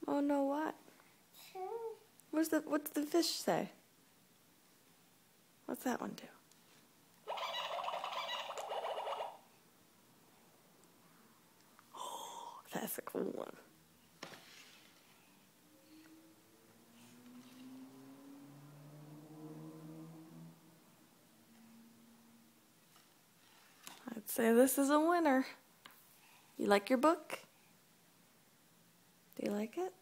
Oh no, what? What's the fish say? What's that one do? Oh, that's a cool one. I'd say this is a winner. You like your book? Do you like it?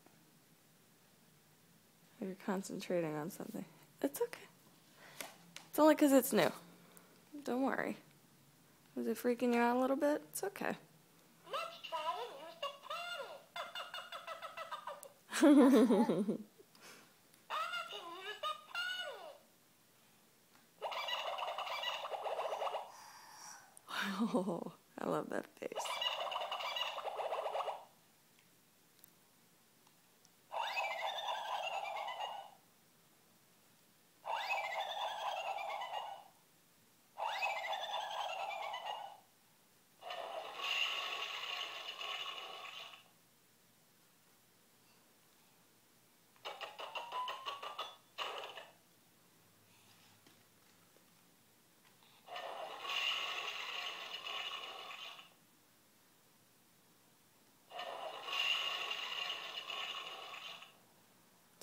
Or you're concentrating on something? It's okay. It's only because it's new. Don't worry. Was it freaking you out a little bit? It's okay. Let's try and use the pen. Oh, I love that face.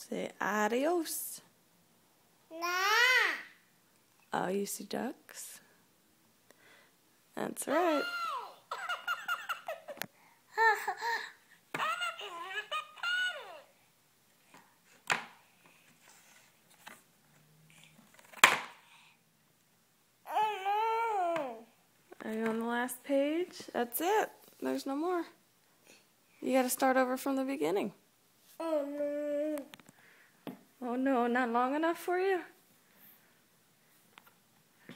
Say adios. Nah. Oh, you see ducks? That's right. Are you on the last page? That's it. There's no more. You gotta start over from the beginning. Oh no. Oh no, not long enough for you?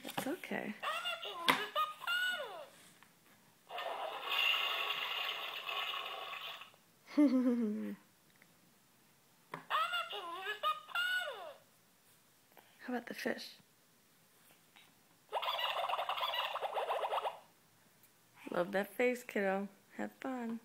It's okay. How about the fish? Love that face, kiddo. Have fun.